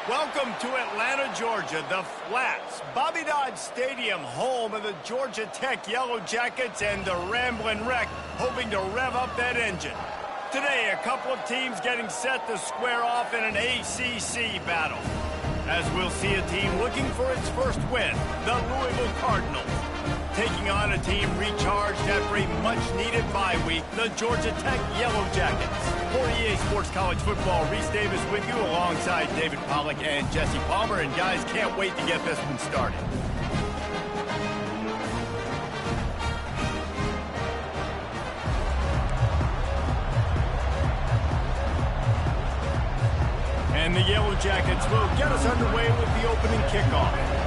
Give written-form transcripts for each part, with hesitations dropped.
Welcome to Atlanta, Georgia, the Flats, Bobby Dodd Stadium, home of the Georgia Tech Yellow Jackets and the Ramblin' Wreck, hoping to rev up that engine. Today, a couple of teams getting set to square off in an ACC battle. As we'll see a team looking for its first win, the Louisville Cardinals, taking on a team recharged after a much-needed bye week, the Georgia Tech Yellow Jackets. For EA Sports College Football, Reese Davis with you alongside David Pollack and Jesse Palmer. And guys, can't wait to get this one started. And the Yellow Jackets will get us underway with the opening kickoff.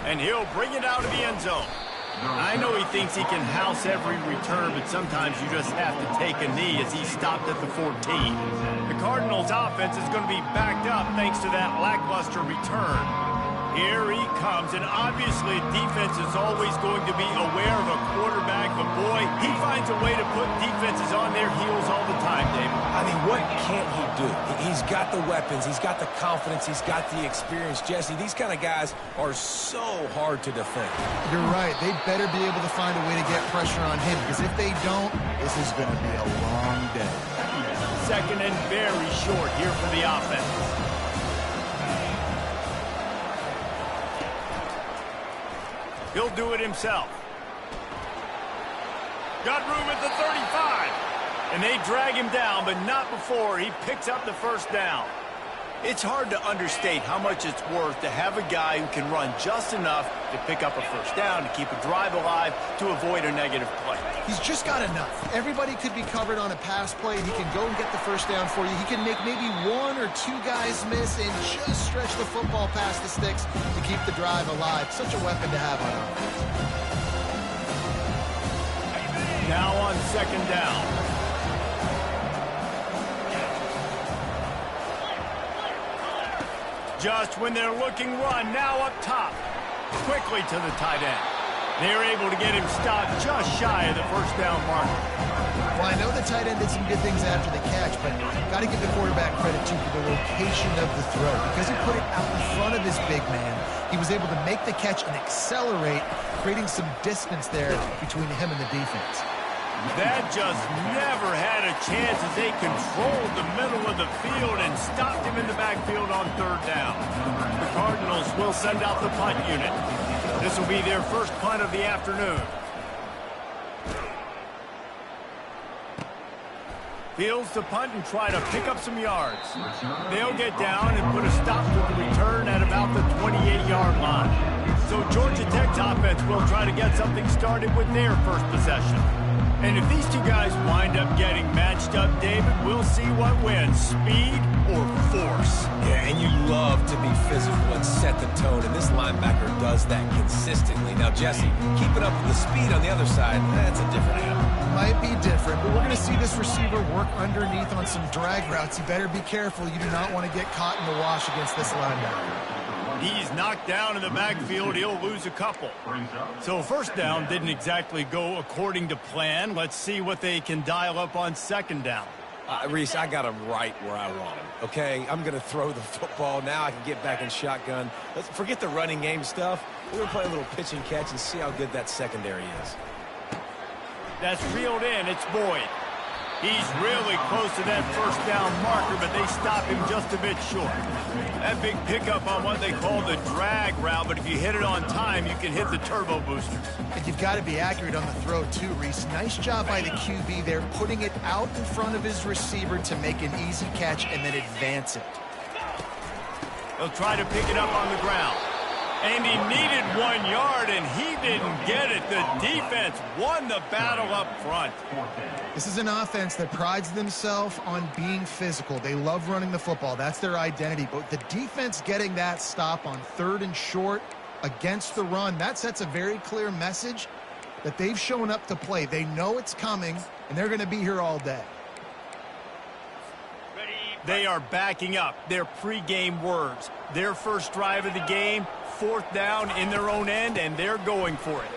And he'll bring it out of the end zone. I know he thinks he can house every return, but sometimes you just have to take a knee as he stopped at the 14. The Cardinals' offense is going to be backed up thanks to that lackluster return. Here he comes, and obviously defense is always going to be aware of a quarterback, but boy, he finds a way to put defenses on their heels all the time, David. I mean, what can't he do? He's got the weapons, he's got the confidence, he's got the experience. Jesse, these kind of guys are so hard to defend. You're right. They better be able to find a way to get pressure on him, because if they don't, this is going to be a long day. Second and very short here for the offense. He'll do it himself. Got room at the 35. And they drag him down, but not before he picks up the first down. It's hard to understate how much it's worth to have a guy who can run just enough to pick up a first down, to keep a drive alive, to avoid a negative play. He's just got enough. Everybody could be covered on a pass play. He can go and get the first down for you. He can make maybe one or two guys miss and just stretch the football past the sticks to keep the drive alive. Such a weapon to have on offense. Now on second down. Just when they're looking run, now up top. Quickly to the tight end. They're able to get him stopped just shy of the first down marker. Well, I know the tight end did some good things after the catch, but got to give the quarterback credit, too, for the location of the throw. Because he put it out in front of his big man, he was able to make the catch and accelerate, creating some distance there between him and the defense. That just never had a chance as they controlled the middle of the field and stopped him in the backfield on third down. The Cardinals will send out the punt unit. This will be their first punt of the afternoon. Fields to punt and try to pick up some yards. They'll get down and put a stop to the return at about the 28-yard line. So Georgia Tech's offense will try to get something started with their first possession. And if these two guys wind up getting matched up, David, we'll see what wins, speed or force. Yeah, and you love to be physical and set the tone, and this linebacker does that consistently. Now, Jesse, keeping up with the speed on the other side, that's a different animal. Might be different, but we're going to see this receiver work underneath on some drag routes. You better be careful. You do not want to get caught in the wash against this linebacker. He's knocked down in the backfield. He'll lose a couple. So first down didn't exactly go according to plan. Let's see what they can dial up on second down. Reese, I got him right where I want him, okay? I'm going to throw the football. Now I can get back in shotgun. Let's forget the running game stuff. We're going to play a little pitch and catch and see how good that secondary is. That's reeled in. It's Boyd. He's really close to that first down marker, but they stop him just a bit short. That big pickup on what they call the drag route, but if you hit it on time, you can hit the turbo boosters. And you've got to be accurate on the throw, too, Reese. Nice job by the QB there, putting it out in front of his receiver to make an easy catch and then advance it. He'll try to pick it up on the ground. And he needed 1 yard, and he didn't get it. The defense won the battle up front. This is an offense that prides themselves on being physical. They love running the football. That's their identity. But the defense getting that stop on third and short against the run, that sets a very clear message that they've shown up to play. They know it's coming, and they're going to be here all day. They are backing up their pregame words. Their first drive of the game, fourth down in their own end, and they're going for it.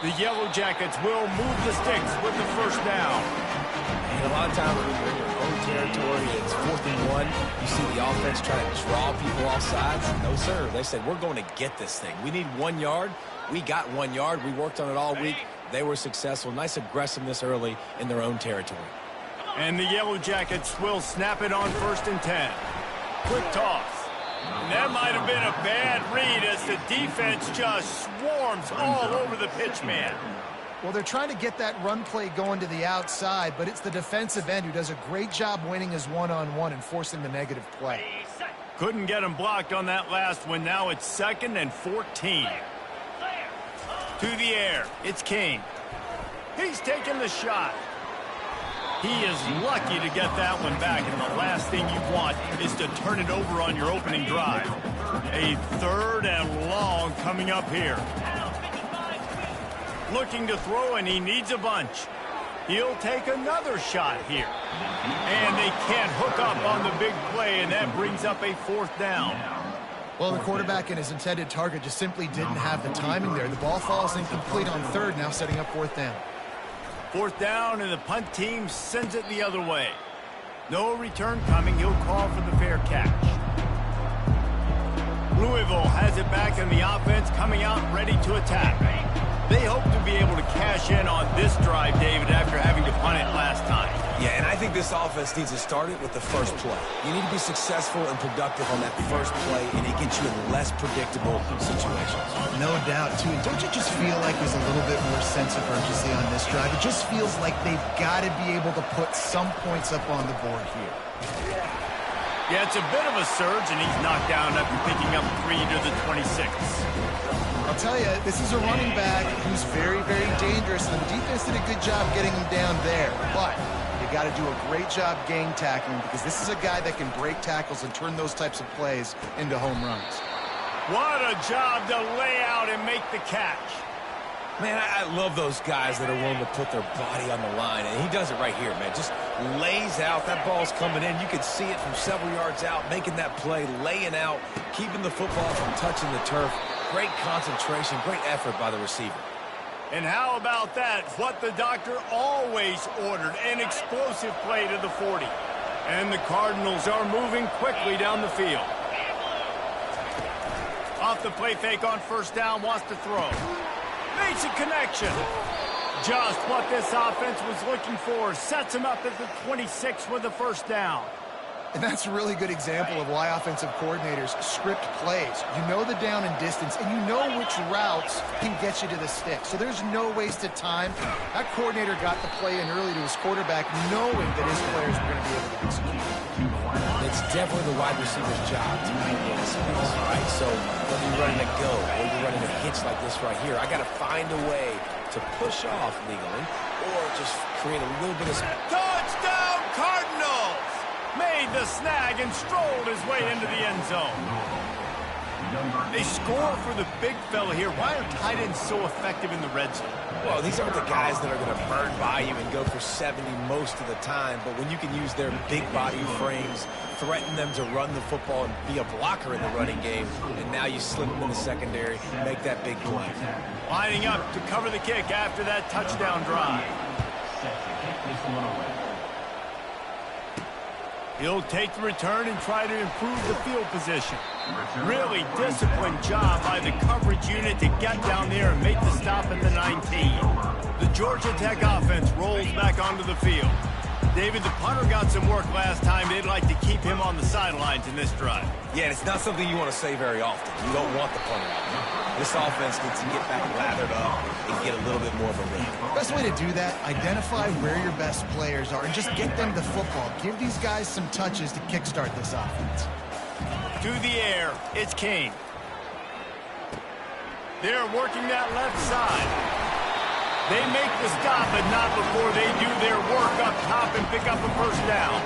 The Yellow Jackets will move the sticks with the first down. And a lot of times when you're in your own territory, it's 4th and 1. You see the offense trying to draw people off sides. No, sir. They said, we're going to get this thing. We need 1 yard. We got 1 yard. We worked on it all week. They were successful. Nice aggressiveness early in their own territory. And the Yellow Jackets will snap it on 1st and 10. Quick toss. And that might have been a bad read as the defense just swarms all over the pitch man. Well, they're trying to get that run play going to the outside, but it's the defensive end who does a great job winning his one-on-one and forcing the negative play. Couldn't get him blocked on that last one. Now it's 2nd and 14. To the air. It's King. He's taking the shot. He is lucky to get that one back, and the last thing you want is to turn it over on your opening drive. A 3rd and long coming up here. Looking to throw, and he needs a bunch. He'll take another shot here. And they can't hook up on the big play, and that brings up a 4th down. Well, the quarterback and his intended target just simply didn't have the timing there. The ball falls incomplete on 3rd, now setting up 4th down. 4th down, and the punt team sends it the other way. No return coming. He'll call for the fair catch. Louisville has it back in the offense, coming out ready to attack. They hope to be able to cash in on this drive, David, after having to punt it last time. Yeah, and I think this offense needs to start it with the first play. You need to be successful and productive on that first play, and it gets you in less predictable situations. No doubt, too. And don't you just feel like there's a little bit more sense of urgency on this drive? It just feels like they've got to be able to put some points up on the board here. Yeah, it's a bit of a surge, and he's knocked down after picking up 3 to the 26. I'll tell you, this is a running back who's very, very dangerous, and the defense did a good job getting him down there. But you got to do a great job gang tackling, because this is a guy that can break tackles and turn those types of plays into home runs. What a job to lay out and make the catch. Man, I love those guys that are willing to put their body on the line, and he does it right here, man. Just lays out. That ball's coming in. You can see it from several yards out, making that play, laying out, keeping the football from touching the turf. Great concentration, great effort by the receiver. And how about that? What the doctor always ordered, an explosive play to the 40. And the Cardinals are moving quickly down the field. Off the play fake on 1st down, wants to throw. Makes a connection. Just what this offense was looking for. Sets him up at the 26 with the 1st down. And that's a really good example of why offensive coordinators script plays. You know the down and distance, and you know which routes can get you to the stick. So there's no wasted time. That coordinator got the play in early to his quarterback, knowing that his players were going to be able to execute. It's definitely the wide receiver's job to maintain space, right? So whether you're running a go or you're running a hitch like this right here, I got to find a way to push off legally or just create a little bit of space. Touchdown, Cardinals! Made the snag and strolled his way into the end zone. They score for the big fella here. Why are tight ends so effective in the red zone? Well, these aren't the guys that are going to burn by you and go for 70 most of the time, but when you can use their big body frames, threaten them to run the football and be a blocker in the running game, and now you slip them in the secondary, make that big play. Lining up to cover the kick after that touchdown drive. He'll take the return and try to improve the field position. Really disciplined job by the coverage unit to get down there and make the stop at the 19. The Georgia Tech offense rolls back onto the field. David, the punter got some work last time. They'd like to keep him on the sidelines in this drive. Yeah, it's not something you want to say very often. You don't want the punter out there. This offense needs to get back lathered up and get a little bit more of a rhythm. Best way to do that, identify where your best players are and just get them the football. Give these guys some touches to kickstart this offense. To the air, it's King. They're working that left side. They make the stop, but not before they do their work up top and pick up a 1st down.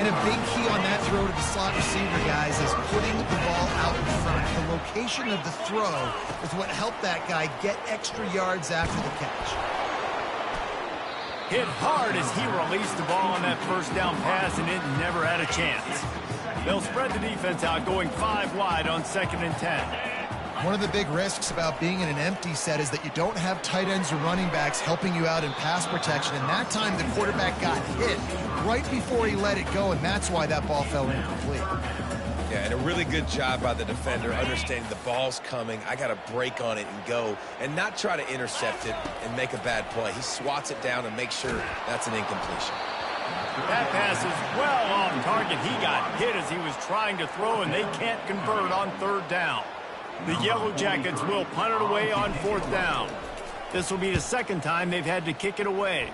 And a big key on that throw to the slot receiver, guys, is putting the ball out in front. The location of the throw is what helped that guy get extra yards after the catch. Hit hard as he released the ball on that 1st down pass, and it never had a chance. They'll spread the defense out, going 5 wide on 2nd and 10. One of the big risks about being in an empty set is that you don't have tight ends or running backs helping you out in pass protection. And that time the quarterback got hit right before he let it go, and that's why that ball fell incomplete. Yeah, and a really good job by the defender understanding the ball's coming. I got to break on it and go and not try to intercept it and make a bad play. He swats it down and makes sure that's an incompletion. That pass is well off target. He got hit as he was trying to throw, and they can't convert on third down. The Yellow Jackets will punt it away on fourth down. This will be the second time they've had to kick it away.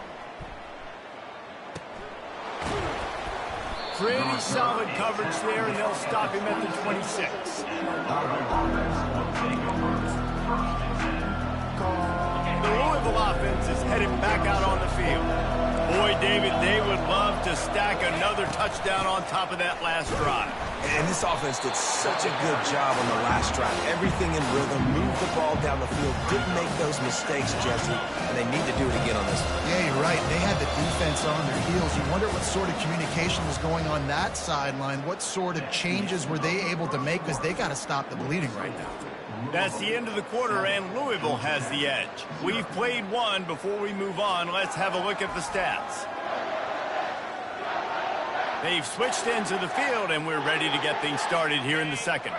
Pretty solid coverage there, and they'll stop him at the 26. The Louisville offense is headed back out on the field. Boy, David, they would love to stack another touchdown on top of that last drive. And this offense did such a good job on the last drive. Everything in rhythm, moved the ball down the field, didn't make those mistakes, Jesse, and they need to do it again on this one. Yeah, you're right. They had the defense on their heels. You wonder what sort of communication was going on that sideline. What sort of changes were they able to make, because they got to stop the bleeding right now. That's the end of the quarter, and Louisville has the edge. We've played one. Before we move on, let's have a look at the stats. They've switched into the field, and we're ready to get things started here in the second.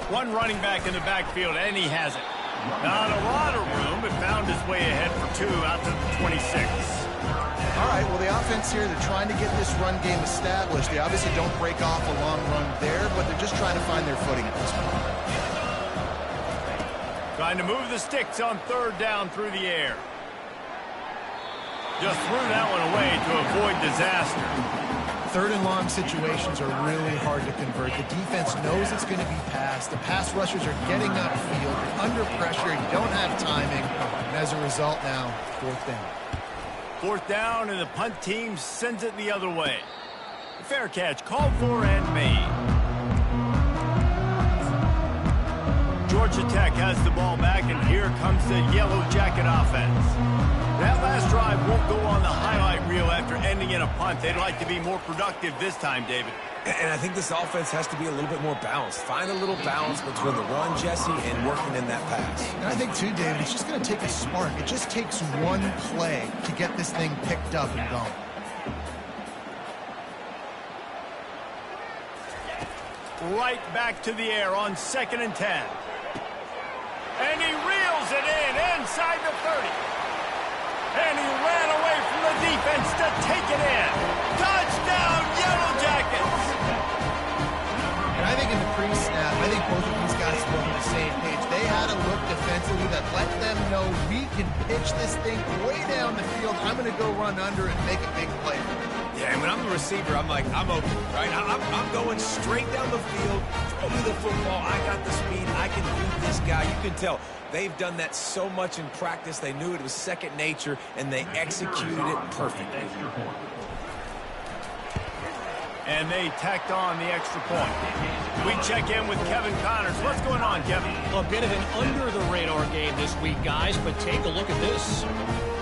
One running back in the backfield, and he has it. Not a lot of room, but found his way ahead for two out to the 26. All right, well, the offense here, they're trying to get this run game established. They obviously don't break off a long run there, but they're just trying to find their footing at this point. Trying to move the sticks on third down through the air. Just threw that one away to avoid disaster. Third and long situations are really hard to convert. The defense knows it's going to be passed. The pass rushers are getting upfield. You're under pressure. You don't have timing. And as a result now, fourth down. Fourth down, and the punt team sends it the other way. Fair catch called for and made. Georgia Tech has the ball back, and here comes the Yellow Jacket offense. That last drive won't go on the highlight reel after ending in a punt. They'd like to be more productive this time, David. And I think this offense has to be a little bit more balanced. Find a little balance between the run, Jesse, and working in that pass. And I think, too, David, it's just going to take a spark. It just takes one play to get this thing picked up and going. Right back to the air on 2nd and 10. And he reels it in inside the 30. And he ran away from the defense to take it in. Touchdown, Yellow Jackets! And I think in the pre-snap, I think both of these guys were on the same page. They had a look defensively that let them know we can pitch this thing way down the field. I'm going to go run under and make a big play. Yeah, and when I'm the receiver, I'm like, I'm open, right? I'm going straight down the field, throw me the football. I got the speed. I can beat this guy. You can tell they've done that so much in practice. They knew it was second nature, and they executed it perfectly. And they tacked on the extra point. We check in with Kevin Connors. What's going on, Kevin? A bit of an under-the-radar game this week, guys, but take a look at this.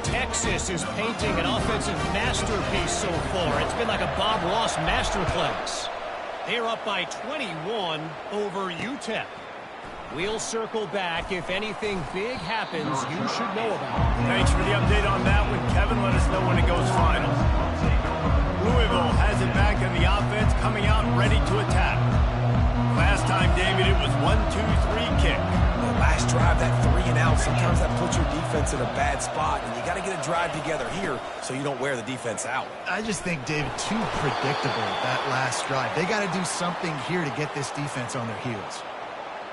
Texas is painting an offensive masterpiece so far. It's been like a Bob Ross masterclass. They're up by 21 over UTEP. We'll circle back. If anything big happens, you should know about it. Thanks for the update on that one, Kevin. Let us know when it goes final. Louisville has it back, and the offense coming out ready to attack. Last time, David, it was 1-2-3 kick. The last drive, that 3 and out, sometimes that puts your defense in a bad spot, and you got to get a drive together here so you don't wear the defense out. I just think, David, too predictable, that last drive. They got to do something here to get this defense on their heels.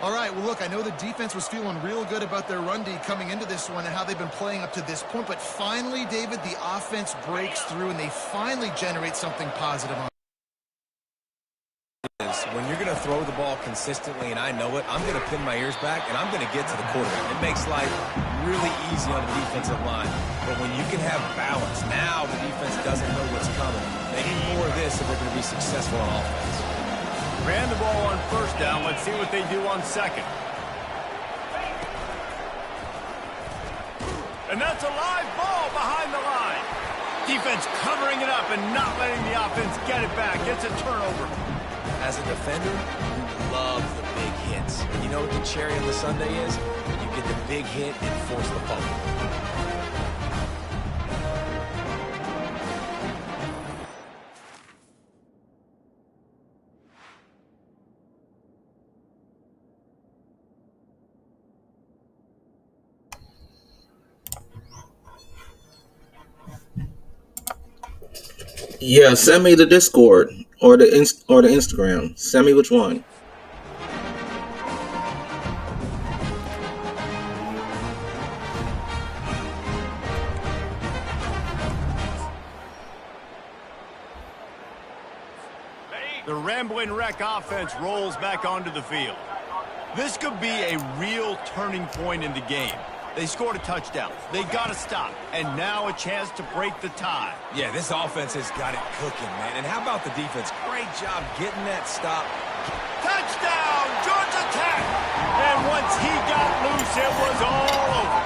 All right, well, look, I know the defense was feeling real good about their run D coming into this one and how they've been playing up to this point, but finally, David, the offense breaks through and they finally generate something positive on. When you're going to throw the ball consistently, and I know it, I'm going to pin my ears back, and I'm going to get to the quarterback. It makes life really easy on the defensive line. But when you can have balance, now the defense doesn't know what's coming. They need more of this if they're going to be successful on offense. Ran the ball on first down. Let's see what they do on second. And that's a live ball behind the line. Defense covering it up and not letting the offense get it back. It's a turnover. As a defender, you love the big hits. And you know what the cherry on the sundae is? You get the big hit and force the fumble. Yeah, send me the Discord or the Instagram. Send me which one. The Ramblin' Wreck offense rolls back onto the field. This could be a real turning point in the game. They scored a touchdown. They got to stop. And now a chance to break the tie. Yeah, this offense has got it cooking, man. And how about the defense? Great job getting that stop. Touchdown, Georgia Tech! And once he got loose, it was all over.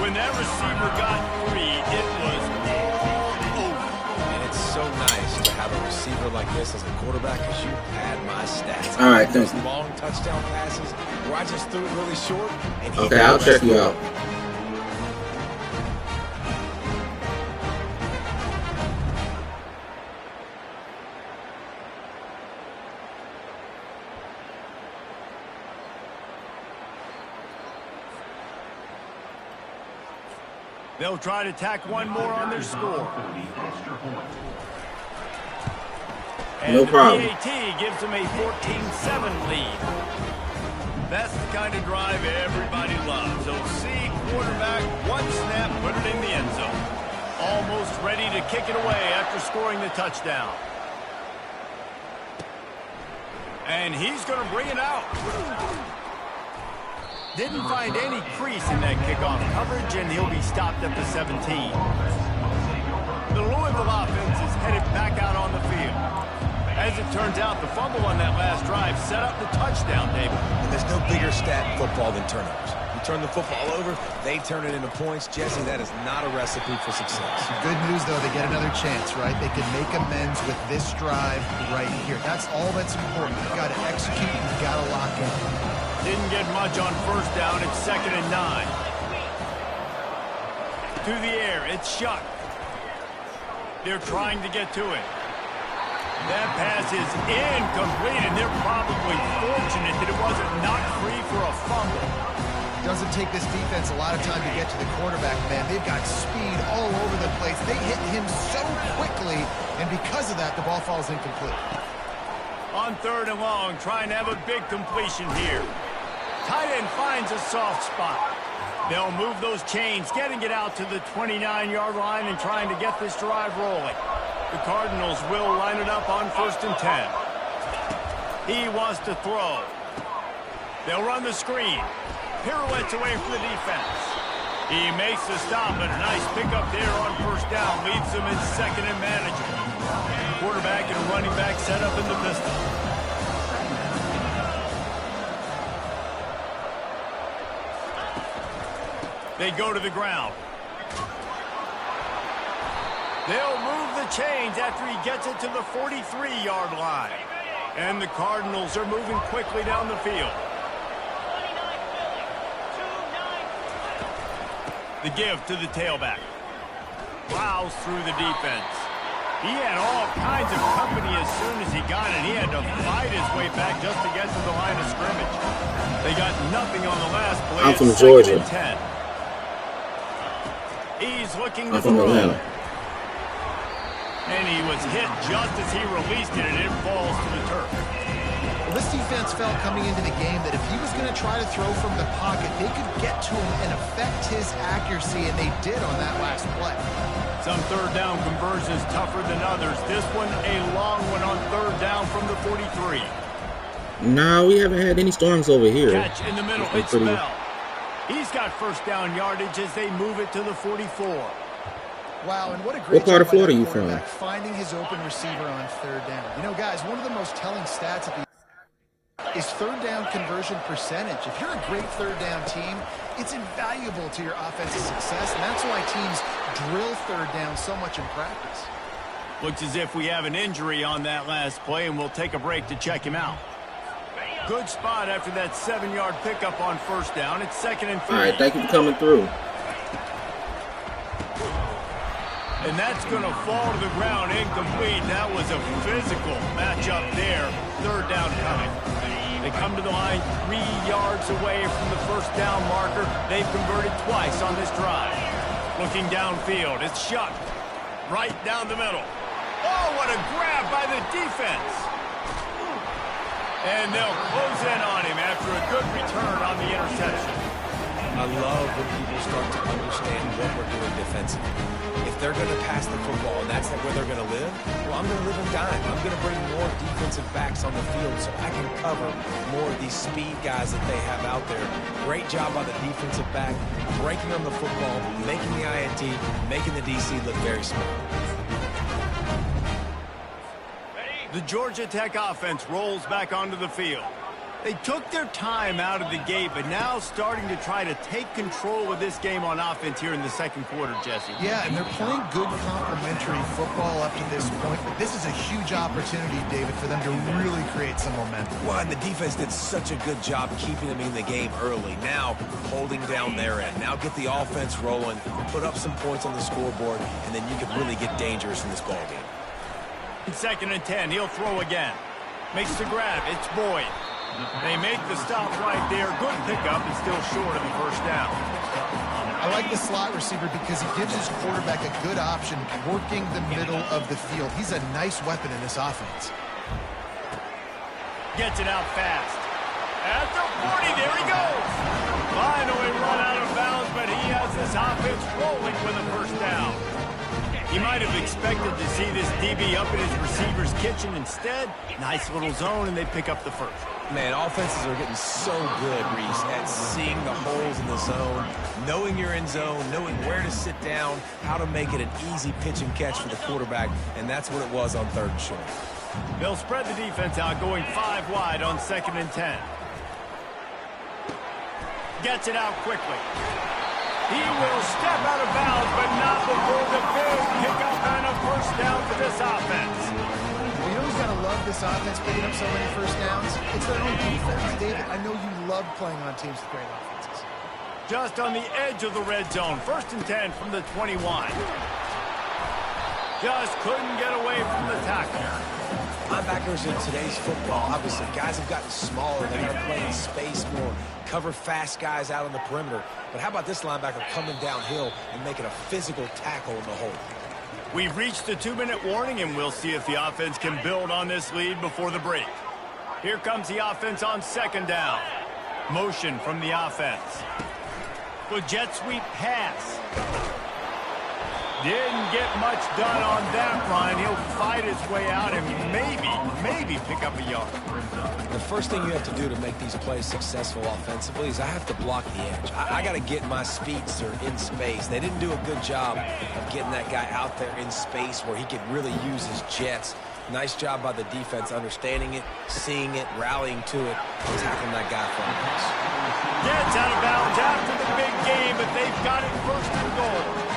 When that receiver got free, it was all over. And it's so nice to have a receiver like this as a quarterback because you had my stats. All right, those thank you. long touchdown passes where I just threw it really short. And Okay, I'll check you out. They'll try to tack one more on their score. And No problem. the PAT gives them a 14-7 lead. That's the kind of drive everybody loves. So see, quarterback, one snap, put it in the end zone. Almost ready to kick it away after scoring the touchdown. And he's going to bring it out. Didn't find any crease in that kickoff coverage, and he'll be stopped at the 17. The Louisville offense is headed back out on the field. As it turns out, the fumble on that last drive set up the touchdown, David. And there's no bigger stat in football than turnovers. You turn the football over, they turn it into points. Jesse, that is not a recipe for success. Good news, though, they get another chance, right? They can make amends with this drive right here. That's all that's important. You've got to execute, you've got to lock in. Didn't get much on first down. It's 2nd and 9. To the air, it's Shuck. They're trying to get to it. That pass is incomplete, and they're probably fortunate that it wasn't knocked free for a fumble. Doesn't take this defense a lot of time to get to the quarterback, man. They've got speed all over the place. They hit him so quickly, and because of that, the ball falls incomplete. On 3rd and long, trying to have a big completion here. Tight end finds a soft spot. They'll move those chains, getting it out to the 29-yard line and trying to get this drive rolling. The Cardinals will line it up on 1st and 10. He wants to throw. They'll run the screen. Pirouettes away from the defense. He makes the stop, and a nice pickup there on 1st down. Leaves them in 2nd and manageable. Quarterback and running back set up in the pistol. They go to the ground. They'll move the chains after he gets it to the 43-yard line. And the Cardinals are moving quickly down the field. The give to the tailback. Plows through the defense. He had all kinds of company as soon as he got it. He had to fight his way back just to get to the line of scrimmage. They got nothing on the last play. I'm from It's 2nd Georgia. and 10. He's looking to I'm from throw. Atlanta. And he was hit just as he released it, and it falls to the turf. Well, this defense felt coming into the game that if he was going to try to throw from the pocket, they could get to him and affect his accuracy, and they did on that last play. Some 3rd down conversions tougher than others. This one, a long one on 3rd down from the 43. No, we haven't had any storms over here. Catch in the middle, been it's pretty- Bell. He's got 1st down yardage as they move it to the 44. Wow, and what a great What part job of Florida by that you from? quarterback, finding his open receiver on 3rd down. You know, guys, one of the most telling stats at the is third down conversion percentage. If you're a great third down team, it's invaluable to your offensive success, and that's why teams drill third down so much in practice. Looks as if we have an injury on that last play, and we'll take a break to check him out. Good spot after that 7-yard pickup on first down. It's 2nd and 3. All right, thank you for coming through. And that's going to fall to the ground incomplete. That was a physical matchup there. Third down coming. They come to the line 3 yards away from the first down marker. They've converted twice on this drive. Looking downfield, it's Shuck. Right down the middle. Oh, what a grab by the defense. And they'll close in on him after a good return on the interception. I love when people start to understand what we're doing defensively. If they're going to pass the football and that's where they're going to live, well, I'm going to live and dime. I'm going to bring more defensive backs on the field so I can cover more of these speed guys that they have out there. Great job by the defensive back, breaking on the football, making the INT, making the DC look very smart. The Georgia Tech offense rolls back onto the field. They took their time out of the gate, but now starting to try to take control of this game on offense here in the second quarter, Jesse. Yeah, and they're playing good complementary football up to this point, but this is a huge opportunity, David, for them to really create some momentum. Well, and the defense did such a good job keeping them in the game early. Now, holding down their end. Now get the offense rolling, put up some points on the scoreboard, and then you can really get dangerous in this ballgame. 2nd and 10, he'll throw again. Makes the grab, it's Boyd. They make the stop right there. Good pickup and still short of the first down. I like the slot receiver because he gives his quarterback a good option working the middle of the field. He's a nice weapon in this offense. Gets it out fast. At the 40, there he goes. Finally run out of bounds, but he has this offense rolling with a first down. He might have expected to see this DB up in his receiver's kitchen. Instead, nice little zone, and they pick up the first. Man, offenses are getting so good, Reese, at seeing the holes in the zone, knowing you're in zone, knowing where to sit down, how to make it an easy pitch and catch for the quarterback, and that's what it was on 3rd and short. They'll spread the defense out, going 5 wide on 2nd and 10. Gets it out quickly. He will step out of bounds, but not before the big pickup and a first down for this offense. You know who's got to love this offense picking up so many first downs? It's their own defense. David, I know you love playing on teams with great offenses. Just on the edge of the red zone. 1st and 10 from the 21. Just couldn't get away from the tackle. Linebackers in today's football, obviously, guys have gotten smaller. They got to play in space more, cover fast guys out on the perimeter. But how about this linebacker coming downhill and making a physical tackle in the hole? We've reached the 2-minute warning, and we'll see if the offense can build on this lead before the break. Here comes the offense on 2nd down. Motion from the offense. Good jet sweep pass. Didn't get much done on that run. He'll fight his way out and maybe pick up a yard. The first thing you have to do to make these plays successful offensively is I have to block the edge. I got to get my speedster in space. They didn't do a good job of getting that guy out there in space where he could really use his jets. Nice job by the defense understanding it, seeing it, rallying to it, and tackling that guy from us. Gets out of bounds after the big game, but they've got it 1st and goal.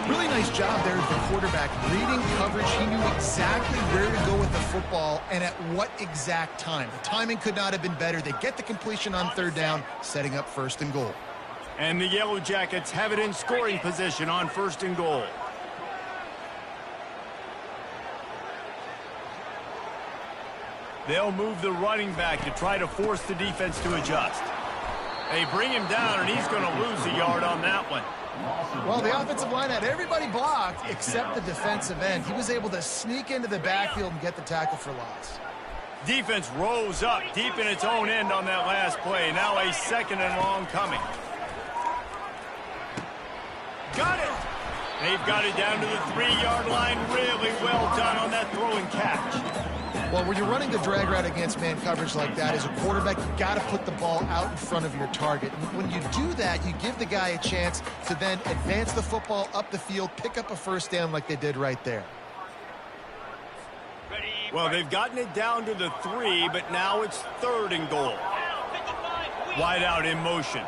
Really nice job there with the quarterback. Reading coverage, he knew exactly where to go with the football and at what exact time. The timing could not have been better. They get the completion on 3rd down, setting up 1st and goal. And the Yellow Jackets have it in scoring position on 1st and goal. They'll move the running back to try to force the defense to adjust. They bring him down, and he's going to lose a yard on that one. Well, the offensive line had everybody blocked except the defensive end. He was able to sneak into the backfield and get the tackle for loss. Defense rose up deep in its own end on that last play. Now a 2nd and long coming. Got it. They've got it down to the 3-yard line. Really well done on that throw and catch. Well, when you're running the drag route against man coverage like that, as a quarterback, you got to put the ball out in front of your target. And when you do that, you give the guy a chance to then advance the football up the field, pick up a first down like they did right there. Ready. Well, they've gotten it down to the 3, but now it's 3rd and goal. Wide out in motion.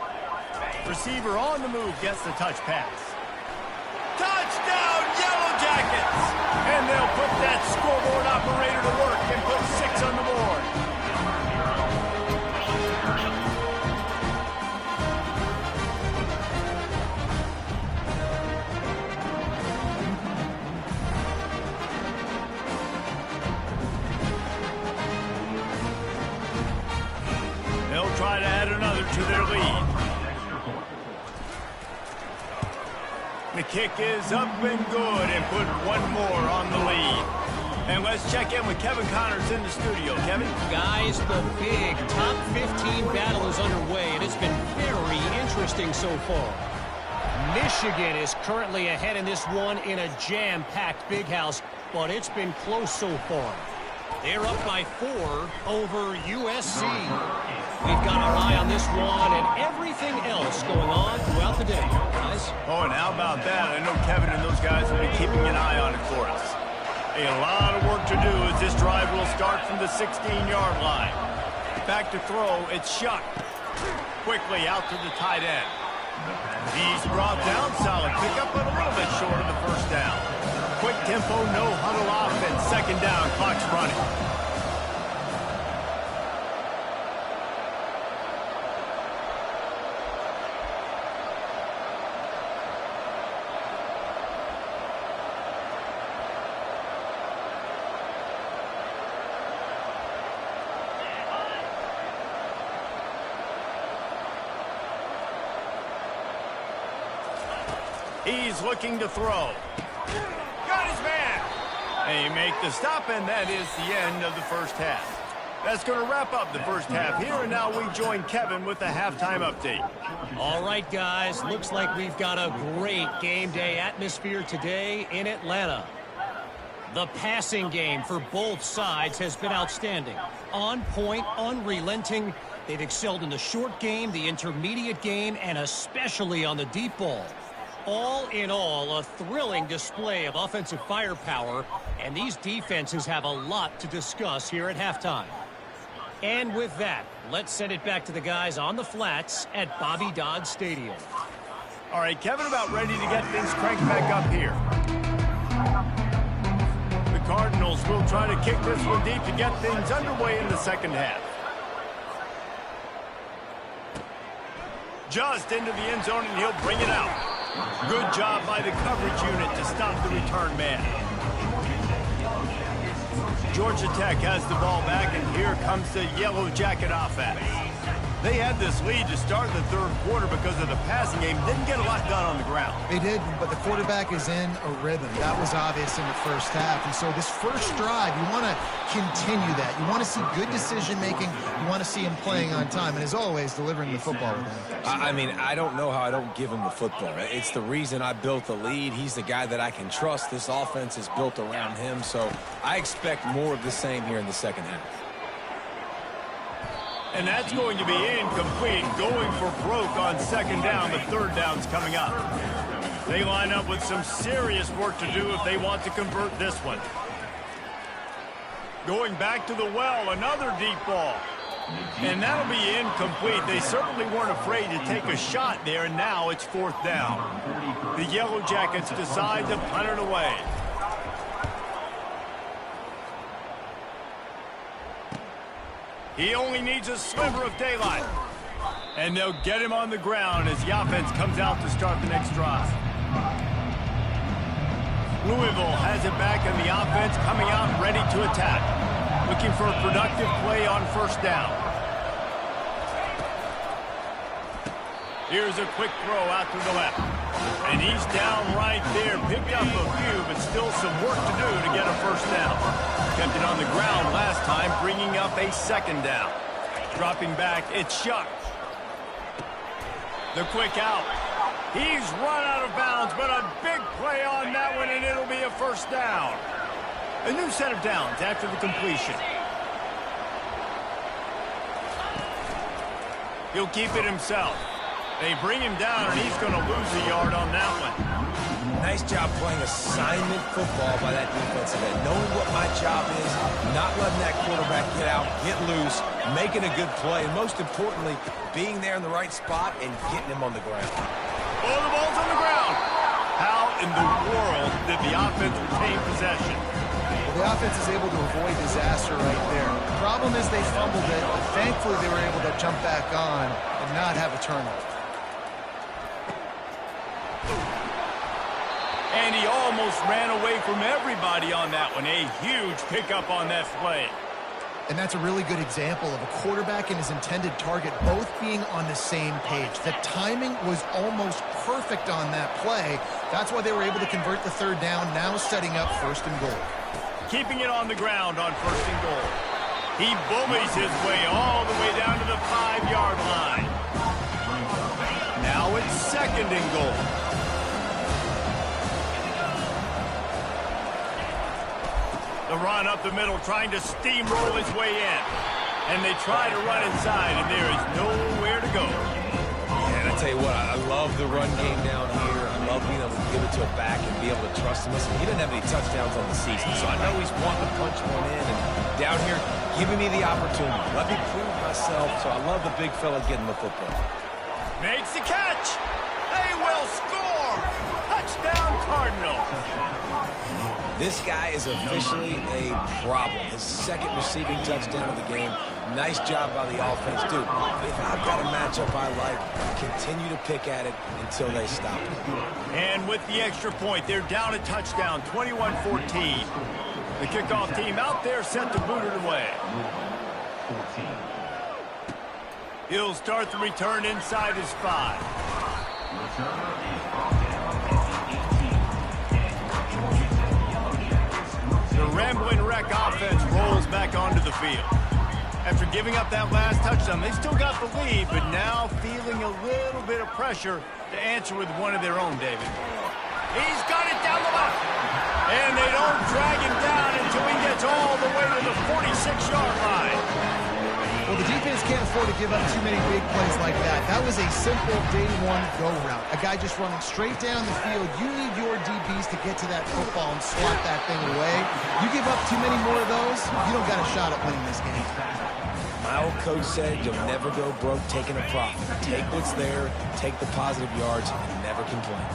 Receiver on the move gets the touch pass. Touchdown, Yellow Jackets! And they'll put that scoreboard operator to work and put 6 on the board. They'll try to add another to their lead. The kick is up and good and put one more on the lead. And let's check in with Kevin Connors in the studio. Kevin? Guys, the big top 15 battle is underway, and it's been very interesting so far. Michigan is currently ahead in this one in a jam-packed big house, but it's been close so far. They're up by 4 over USC. We've got our eye on this one and everything else going on throughout the day, guys. Oh, and how about that? I know Kevin and those guys will be keeping an eye on it for us. A lot of work to do as this drive will start from the 16-yard line. Back to throw, it's Shuck. Quickly out to the tight end. He's brought down, solid pickup, but a little bit short of the first down. Quick tempo, no huddle offense. 2nd down, clock's running. He's looking to throw. Got his man. They make the stop, and that is the end of the first half. That's going to wrap up the first half here, and now we join Kevin with the halftime update. All right, guys, looks like we've got a great game day atmosphere today in Atlanta. The passing game for both sides has been outstanding. On point, unrelenting. They've excelled in the short game, the intermediate game, and especially on the deep ball. All in all, a thrilling display of offensive firepower, and these defenses have a lot to discuss here at halftime. And with that, let's send it back to the guys on the flats at Bobby Dodd Stadium. All right, Kevin, about ready to get things cranked back up here. The Cardinals will try to kick this one deep to get things underway in the second half. Just into the end zone, and he'll bring it out. Good job by the coverage unit to stop the return man. Georgia Tech has the ball back, and here comes the Yellow Jacket offense. They had this lead to start the third quarter because of the passing game. Didn't get a lot done on the ground. They did, but the quarterback is in a rhythm. That was obvious in the first half. And so this first drive, you want to continue that. You want to see good decision-making. You want to see him playing on time. And as always, delivering the football with him. I mean, I don't know how I don't give him the football. It's the reason I built the lead. He's the guy that I can trust. This offense is built around him. So I expect more of the same here in the second half. And that's going to be incomplete, going for broke on 2nd down, but 3rd down's coming up. They line up with some serious work to do if they want to convert this one. Going back to the well, another deep ball. And that'll be incomplete. They certainly weren't afraid to take a shot there, and now it's 4th down. The Yellow Jackets decide to punt it away. He only needs a sliver of daylight. And they'll get him on the ground as the offense comes out to start the next drive. Louisville has it back, and the offense coming out ready to attack. Looking for a productive play on 1st down. Here's a quick throw out to the left. And he's down right there. Picked up a few, but still some work to do to get a 1st down. Kept it on the ground last time, bringing up a 2nd down. Dropping back, it's Shuck. The quick out. He's run out of bounds, but a big play on that one, and it'll be a 1st down. A new set of downs after the completion. He'll keep it himself. They bring him down, and he's going to lose a yard on that one. Nice job playing assignment football by that defensive end. Knowing what my job is, not letting that quarterback get out, get loose, making a good play, and most importantly, being there in the right spot and getting him on the ground. Oh, the ball's on the ground. How in the world did the offense retain possession? Well, the offense is able to avoid disaster right there. The problem is they fumbled it, but thankfully they were able to jump back on and not have a turnover. And he almost ran away from everybody on that one. A huge pickup on that play. And that's a really good example of a quarterback and his intended target both being on the same page. The timing was almost perfect on that play. That's why they were able to convert the third down, now setting up first and goal. Keeping it on the ground on first and goal. He bullies his way all the way down to the 5-yard line. Now it's second and goal. The run up the middle, trying to steamroll his way in. And they try to run inside, and there is nowhere to go. Yeah, and I tell you what, I love the run game down here. I love being able to give it to a back and be able to trust him. Listen, he didn't have any touchdowns on the season, so I know he's wanting to punch one in. And down here, giving me the opportunity. Let me prove myself, so I love the big fella getting the football. Makes the catch. They will score. Touchdown, Cardinals. This guy is officially a problem. His second receiving touchdown of the game. Nice job by the offense. Dude, if I've got a matchup I like, continue to pick at it until they stop it. And with the extra point, they're down a touchdown, 21-14. The kickoff team out there set to boot it away. He'll start the return inside his 5. The Rambling Wreck offense rolls back onto the field. After giving up that last touchdown, they still got the lead, but now feeling a little bit of pressure to answer with one of their own, David. He's got it down the left. And they don't drag him down until he gets all the way to the 46-yard line. Well, the defense can't afford to give up too many big plays like that. That was a simple day-one go route. A guy just running straight down the field. You need your DBs to get to that football and swat that thing away. You give up too many more of those, you don't got a shot at winning this game. My old coach said you'll never go broke taking a profit. Take what's there, take the positive yards, and never complain.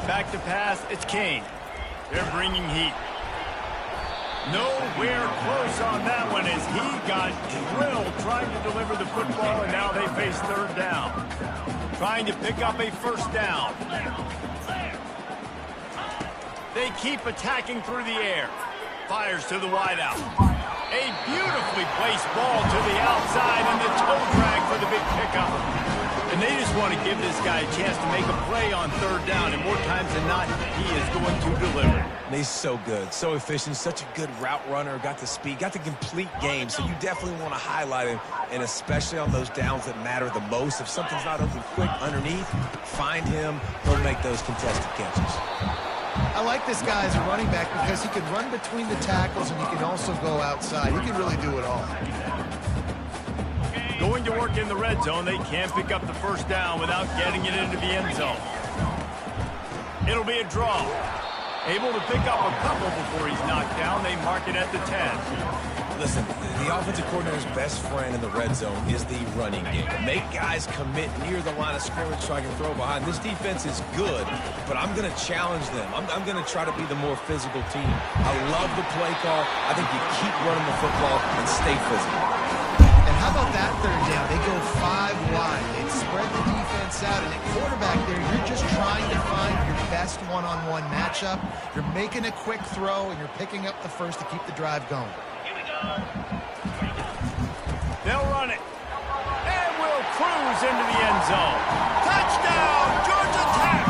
Back to pass, it's Kane. They're bringing heat. Nowhere close on that one as he got drilled trying to deliver the football, and now they face third down. Trying to pick up a first down. They keep attacking through the air. Fires to the wideout. A beautifully placed ball to the outside and the toe drag for the big pickup. And they just want to give this guy a chance to make a play on third down, and more times than not, he is going to deliver. And he's so good, so efficient, such a good route runner, got the speed, got the complete game, so you definitely want to highlight him, and especially on those downs that matter the most. If something's not open quick underneath, find him, he'll make those contested catches. I like this guy as a running back because he can run between the tackles and he can also go outside. He can really do it all. Going to work in the red zone, they can't pick up the first down without getting it into the end zone. It'll be a draw. Able to pick up a couple before he's knocked down. They mark it at the 10. Listen, the offensive coordinator's best friend in the red zone is the running game. Make guys commit near the line of scrimmage so I can throw behind. This defense is good, but I'm going to challenge them. I'm going to try to be the more physical team. I love the play call. I think you keep running the football and stay physical. And how about that third down? They go 5 wide. They spread the defense out, and at quarterback there, you're just trying to find your best one-on-one matchup. You're making a quick throw, and you're picking up the first to keep the drive going. They'll run it. And will cruise into the end zone. Touchdown, Georgia Tech!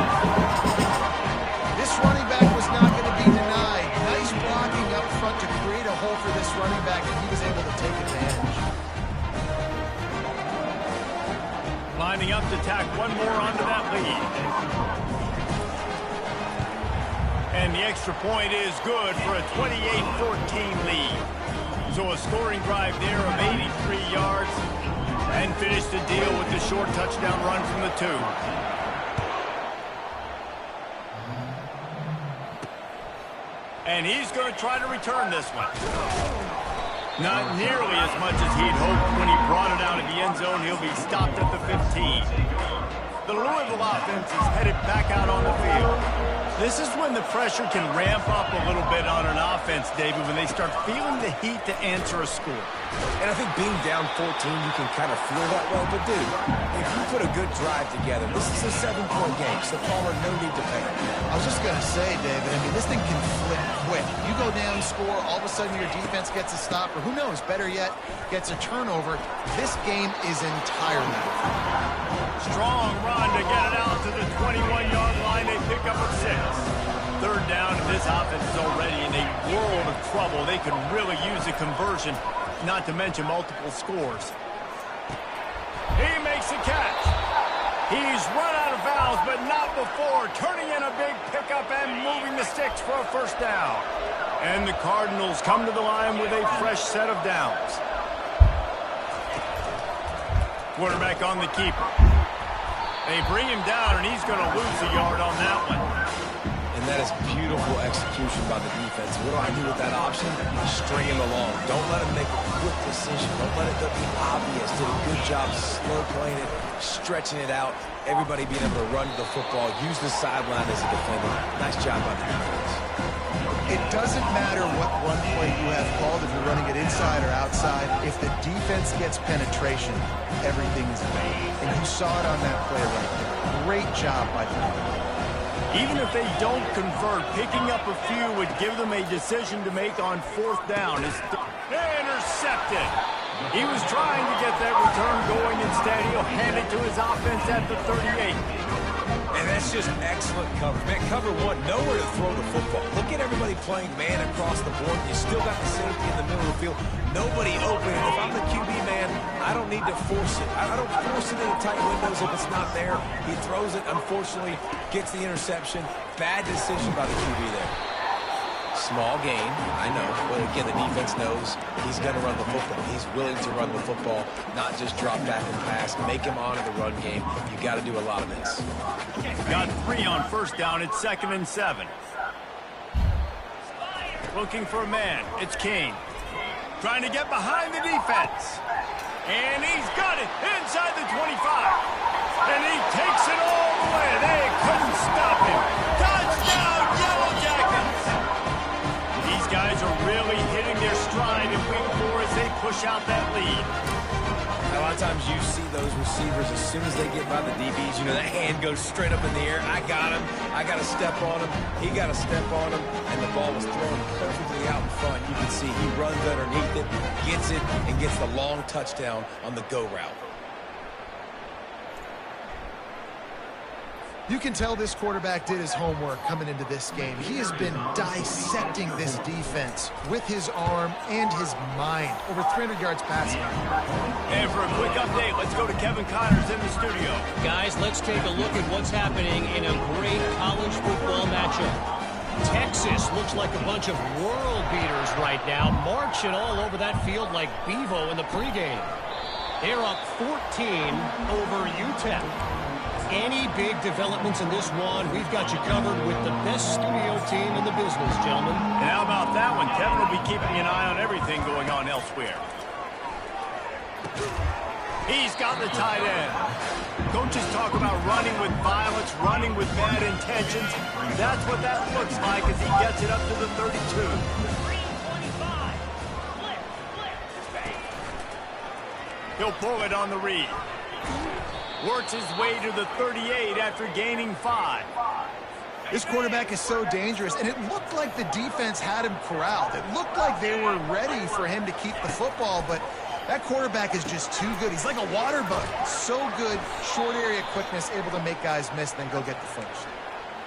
This running back was not going to be denied. Nice blocking up front to create a hole for this running back, and he was able to take advantage. Lining up to tack one more onto that lead. And the extra point is good for a 28-14 lead. So a scoring drive there of 83 yards and finish the deal with the short touchdown run from the 2. And he's going to try to return this one. Not nearly as much as he'd hoped when he brought it out of the end zone. He'll be stopped at the 15. The Louisville offense is headed back out on the field. This is when the pressure can ramp up a little bit on an offense, David, when they start feeling the heat to answer a score. And I think being down 14, you can kind of feel that way. But, dude, if you put a good drive together, this is a 7-point game, so Palmer, no need to panic. I was just going to say, David, I mean, this thing can flip quick. You go down, score, all of a sudden your defense gets a stop, or who knows, better yet, gets a turnover. This game is entirely. Strong run to get it out to the 21-yard line. They pick up a 6. Third down, and this offense is already in a world of trouble. They could really use a conversion, not to mention multiple scores. He makes a catch. He's run out of bounds, but not before turning in a big pickup and moving the sticks for a first down. And the Cardinals come to the line with a fresh set of downs. Quarterback on the keeper. They bring him down, and he's going to lose a yard on that one. And that is beautiful execution by the defense. What do I do with that option? String him along. Don't let him make a quick decision. Don't let it be obvious. Did a good job slow playing it, stretching it out. Everybody being able to run to the football, use the sideline as a defender. Nice job by the defense. It doesn't matter what run play you have called, if you're running it inside or outside. If the defense gets penetration, everything is made. And you saw it on that play right there. Great job by the defense. Even if they don't convert, picking up a few would give them a decision to make on fourth down. Intercepted. He was trying to get that return going. Instead, he'll hand it to his offense at the 38. And that's just excellent cover. Man, cover one, nowhere to throw the football. Look at everybody playing man across the board. You still got the safety in the middle of the field. Nobody open. And if I'm the QB man, I don't need to force it. I don't force it into tight windows if it's not there. He throws it, unfortunately, gets the interception. Bad decision by the QB there. Small gain, I know. But again, the defense knows he's going to run the football. He's willing to run the football, not just drop back and pass. Make him honor the run game. You got to do a lot of this. Got 3 on first down. It's 2nd and 7. Looking for a man. It's Kane. Trying to get behind the defense. And he's got it inside the 25. And he takes it all the way. They couldn't stop him. Touchdown, Yellow Jackets! These guys are really hitting their stride in week 4 as they push out that lead. A lot of times you see those receivers, as soon as they get by the DBs, you know, that hand goes straight up in the air. I got him. I got to step on him. He got to step on him. And the ball was thrown perfectly out in front. You can see he runs underneath it, gets it, and gets the long touchdown on the go route. You can tell this quarterback did his homework coming into this game. He has been dissecting this defense with his arm and his mind. Over 300 yards passing. And for a quick update, let's go to Kevin Connors in the studio. Guys, let's take a look at what's happening in a great college football matchup. Texas looks like a bunch of world beaters right now, marching all over that field like Bevo in the pregame. They're up 14 over UTEP. Any big developments in this one, we've got you covered with the best studio team in the business, gentlemen. And how about that one? Kevin will be keeping an eye on everything going on elsewhere. He's got the tight end. Coaches talk about running with violence, running with bad intentions. That's what that looks like as he gets it up to the 32. He'll pull it on the read. Works his way to the 38 after gaining 5. This quarterback is so dangerous, and it looked like the defense had him corralled. It looked like they were ready for him to keep the football, but that quarterback is just too good. He's like a water bug. So good, short area quickness, able to make guys miss, then go get the finish.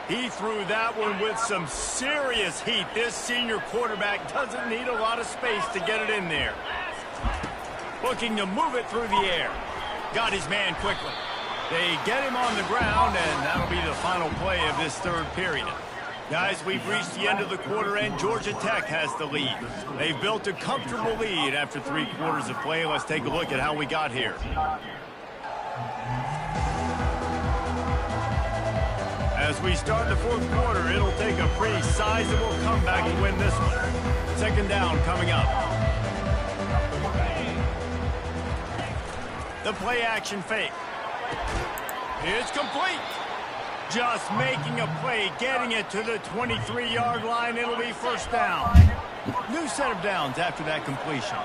He threw that one with some serious heat. This senior quarterback doesn't need a lot of space to get it in there. Looking to move it through the air. Got his man quickly. They get him on the ground, and that'll be the final play of this third period. Guys, we've reached the end of the quarter, and Georgia Tech has the lead. They've built a comfortable lead after 3 quarters of play. Let's take a look at how we got here. As we start the fourth quarter, it'll take a pretty sizable comeback to win this one. Second down coming up. The play action fake. It's complete. Just making a play, getting it to the 23-yard line. It'll be first down. New set of downs after that completion.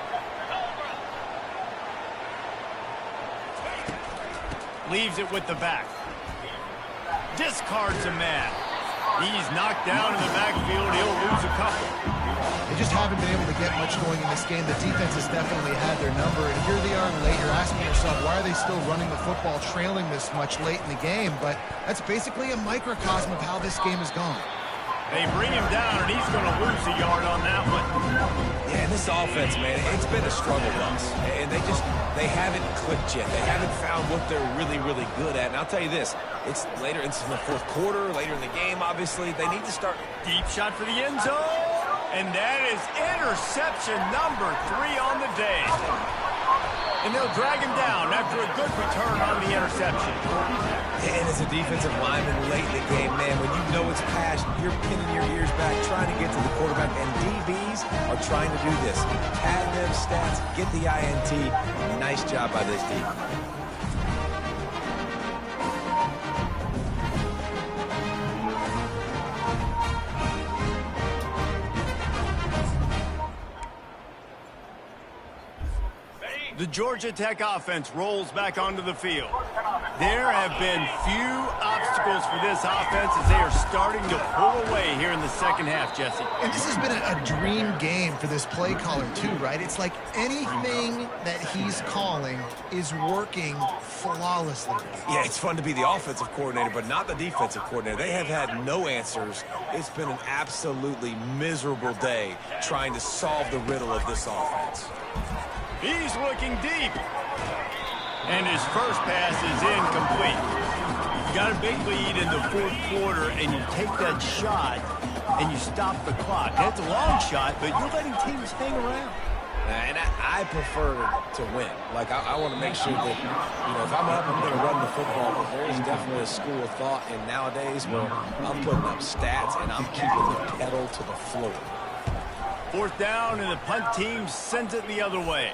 Leaves it with the back. Discards a man. He's knocked down in the backfield. He'll lose a couple. They just haven't been able to get much going in this game. The defense has definitely had their number, and here they are late. You're asking yourself, why are they still running the football, trailing this much late in the game? But that's basically a microcosm of how this game has gone. They bring him down, and he's going to lose a yard on that one. Yeah, and this offense, man, it's been a struggle bus. And they haven't clicked yet. They haven't found what they're really, really good at. And I'll tell you this, it's later into the fourth quarter, later in the game, obviously. They need to start. Deep shot for the end zone. And that is interception number 3 on the day. And they'll drag him down after a good return on the interception. And as a defensive lineman late in the game, man, when you know it's past, you're pinning your ears back, trying to get to the quarterback. And DBs are trying to do this. Pad them stats, get the INT. Nice job by this team. The Georgia Tech offense rolls back onto the field. There have been few obstacles for this offense as they are starting to pull away here in the second half, Jesse. And this has been a dream game for this play caller too, right? It's like anything that he's calling is working flawlessly. Yeah, it's fun to be the offensive coordinator, but not the defensive coordinator. They have had no answers. It's been an absolutely miserable day trying to solve the riddle of this offense. He's looking deep. And his first pass is incomplete. You got a big lead in the fourth quarter, and you take that shot, and you stop the clock. That's a long shot, but you're letting teams hang around. And I prefer to win. Like, I want to make sure that, if I'm up, I'm going to run the football. But there is definitely a school of thought in nowadays where I'm putting up stats, and I'm keeping the pedal to the floor. Fourth down, and the punt team sends it the other way.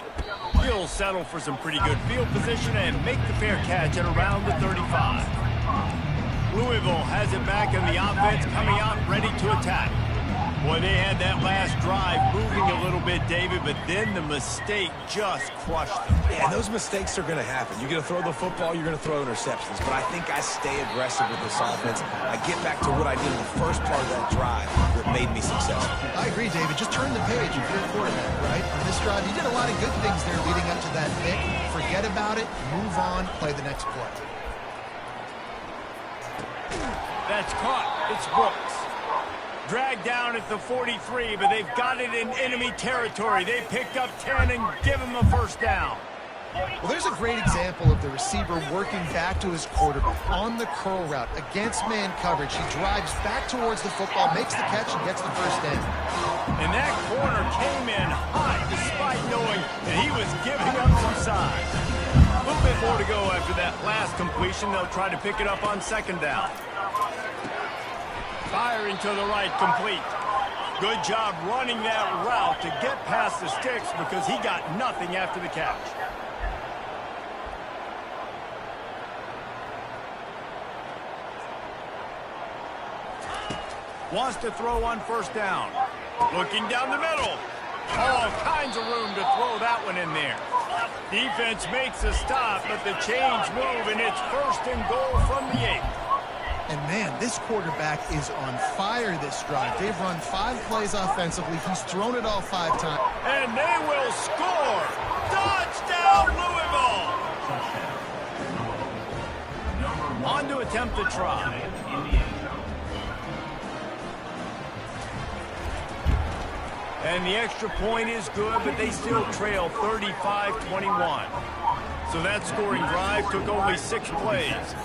He'll settle for some pretty good field position and make the fair catch at around the 35. Louisville has it back, and the offense coming out ready to attack. Boy, they had that last drive moving a little bit, David, but then the mistake just crushed them. Yeah, those mistakes are going to happen. You're going to throw the football, you're going to throw interceptions. But I think I stay aggressive with this offense. I get back to what I did in the first part of that drive that made me successful. I agree, David. Just turn the page if you're a quarterback, right? On this drive, you did a lot of good things there leading up to that pick. Forget about it, move on, play the next play. That's caught. It's Brooks. Dragged down at the 43, but they've got it in enemy territory. They picked up 10 and give him a first down. Well, there's a great example of the receiver working back to his quarterback on the curl route against man coverage. He drives back towards the football, makes the catch, and gets the first down. And that corner came in hot despite knowing that he was giving up some size. A little bit more to go after that last completion. They'll try to pick it up on second down. Firing to the right, complete. Good job running that route to get past the sticks because he got nothing after the catch. Wants to throw on first down. Looking down the middle. All kinds of room to throw that one in there. Defense makes a stop, but the change move, and it's first and goal from the 8. And, man, this quarterback is on fire this drive. They've run 5 plays offensively. He's thrown it all 5 times. And they will score. Touchdown, Louisville. On to attempt the try. And the extra point is good, but they still trail 35-21. So that scoring drive took only 6 plays.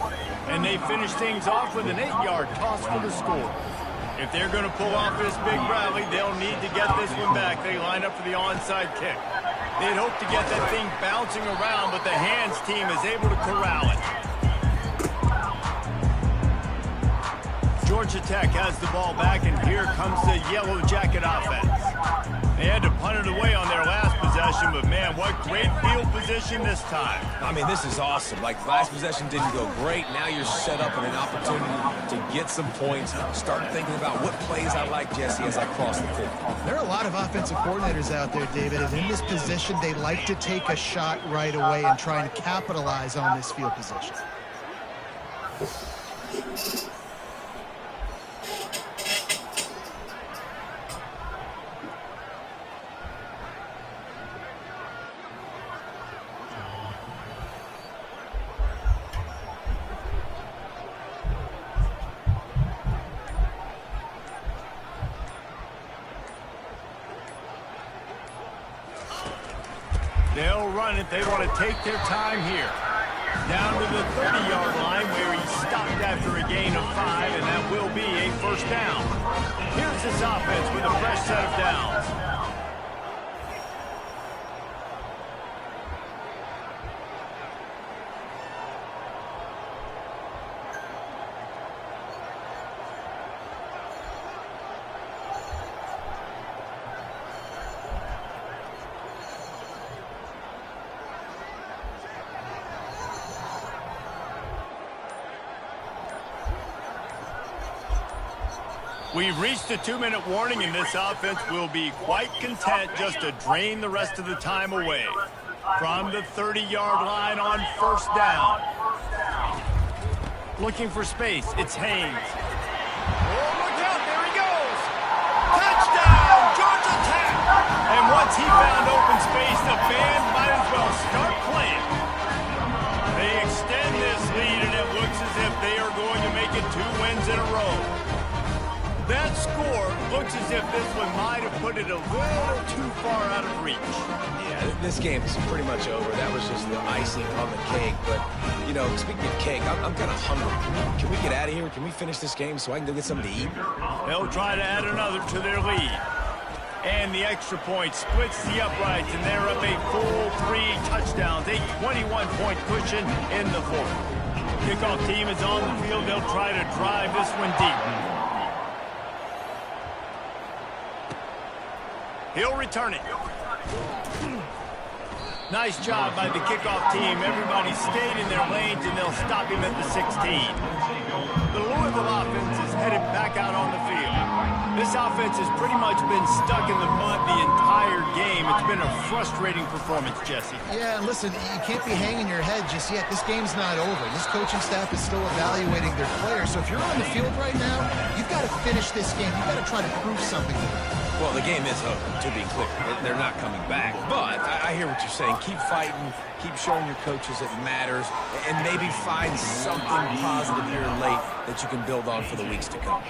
And they finish things off with an 8-yard toss for the score. If they're going to pull off this big rally, they'll need to get this one back. They line up for the onside kick. They'd hope to get that thing bouncing around, but the hands team is able to corral it. Georgia Tech has the ball back, and here comes the Yellow Jacket offense. They had to punt it away on their last possession, but man, what great field position this time. I mean, this is awesome. Like, last possession didn't go great. Now you're set up in an opportunity to get some points. Start thinking about what plays I like, Jesse, as I cross the field. There are a lot of offensive coordinators out there, David, and in this position, they like to take a shot right away and try and capitalize on this field position. They'll run it. They want to take their time here. Down to the 30-yard line where he stopped after a gain of 5, and that will be a first down. Here's this offense with a fresh set of downs. We've reached a 2-minute warning, and this offense will be quite content just to drain the rest of the time away. From the 30-yard line on first down. Looking for space. It's Haynes. Oh, look out. There he goes. Touchdown, Georgia Tech. And once he found open space, the band might as well start playing. They extend this lead, and it looks as if they are going to make it 2 wins in a row. That score looks as if this one might have put it a little too far out of reach. Yeah, this game is pretty much over. That was just the icing on the cake. But, you know, speaking of cake, I'm kind of hungry. Can we get out of here? Can we finish this game so I can go get something to eat? They'll try to add another to their lead. And the extra point splits the uprights, and they're up a full 3 touchdowns, a 21-point cushion in the fourth. Kickoff team is on the field. They'll try to drive this one deep. He'll return it. Nice job by the kickoff team. Everybody stayed in their lanes, and they'll stop him at the 16. The Louisville offense is headed back out on the field. This offense has pretty much been stuck in the mud the entire game. It's been a frustrating performance, Jesse. Yeah, and listen, you can't be hanging your head just yet. This game's not over. This coaching staff is still evaluating their players. So if you're on the field right now, you've got to finish this game. You've got to try to prove something to them. Well, the game is over, to be clear. They're not coming back. But I hear what you're saying. Keep fighting. Keep showing your coaches it matters. And maybe find something positive here late that you can build on for the weeks to come.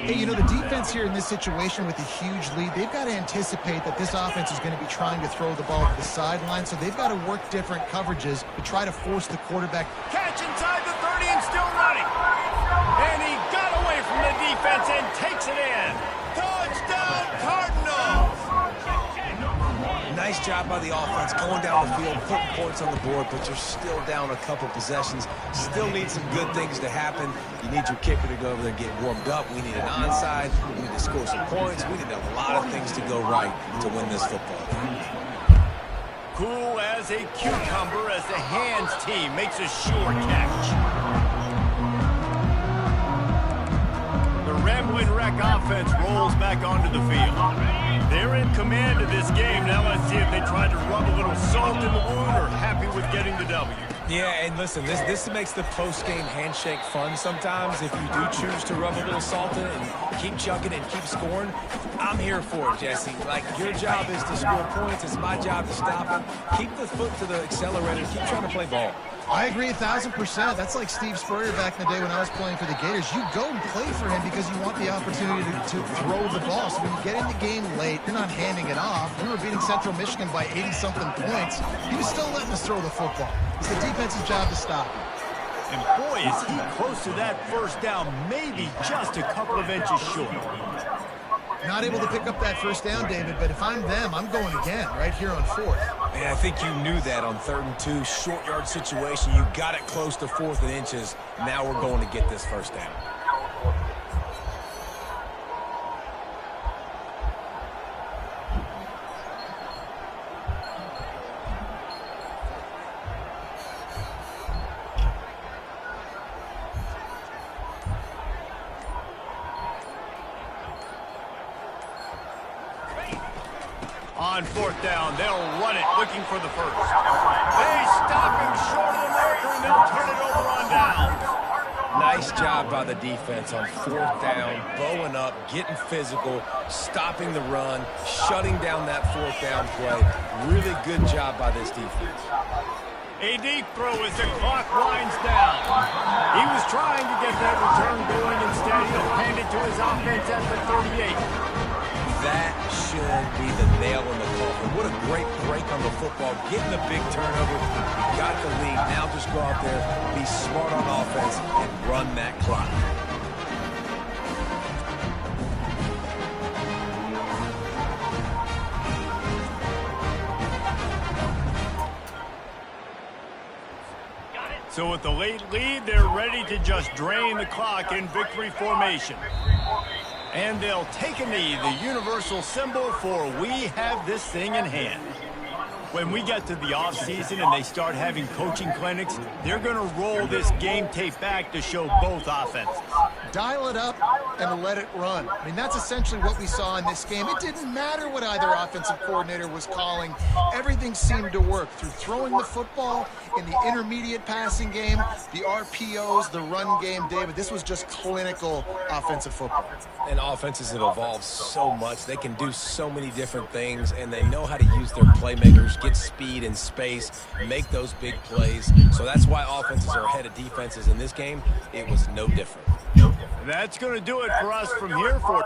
Hey, you know, the defense here in this situation with a huge lead, they've got to anticipate that this offense is going to be trying to throw the ball to the sideline, so they've got to work different coverages to try to force the quarterback. Catch inside the 30 and still running. And he got away from the defense and takes it in. Touchdown, Cardinals! Nice job by the offense going down the field, putting points on the board, but you're still down a couple possessions. Still need some good things to happen. You need your kicker to go over there and get warmed up. We need an onside. We need to score some points. We need a lot of things to go right to win this football game. Cool as a cucumber as the hands team makes a sure catch. The Ramblin' Wreck offense rolls back onto the field. They're in command of this game. Now let's see if they try to rub a little salt in the wound or happy with getting the W. Yeah, and listen, this makes the post-game handshake fun sometimes. If you do choose to rub a little salt in it and keep chugging and keep scoring, I'm here for it, Jesse. Like, your job is to score points. It's my job to stop it. Keep the foot to the accelerator. Keep trying to play ball. I agree 1,000%. That's like Steve Spurrier back in the day when I was playing for the Gators. You go and play for him because you want the opportunity to throw the ball. So when you get in the game late, you're not handing it off. We were beating Central Michigan by 80-something points. He was still letting us throw the football. It's the defense's job to stop him. And boy, is he close to that first down, maybe just a couple of inches short. Not able to pick up that first down, David, but if I'm them, I'm going again right here on fourth. Man, I think you knew that on 3rd and 2, short yard situation. You got it close to 4th and inches. Now we're going to get this first down. On fourth down, they'll run it, looking for the first. They stop him short of the marker, and they'll turn it over on down. Nice job by the defense on fourth down, bowing up, getting physical, stopping the run, shutting down that fourth down play. Really good job by this defense. A deep throw as the clock winds down. He was trying to get that return going. Instead, he'll hand it to his offense at the 38. That should be the nail in the coffin. What a great break on the football. Getting the big turnover. You got the lead. Now just go out there, be smart on offense, and run that clock. So with the late lead, they're ready to just drain the clock in victory formation. And they'll take a knee, the universal symbol for we have this thing in hand. When we get to the offseason and they start having coaching clinics, they're going to roll this game tape back to show both offenses. Dial it up and let it run. I mean, that's essentially what we saw in this game. It didn't matter what either offensive coordinator was calling. Everything seemed to work through throwing the football in the intermediate passing game, the RPOs, the run game. David, this was just clinical offensive football. And offenses have evolved so much. They can do so many different things, and they know how to use their playmakers, get speed and space, make those big plays. So that's why offenses are ahead of defenses in this game. It was no different. That's going to do it for us from here for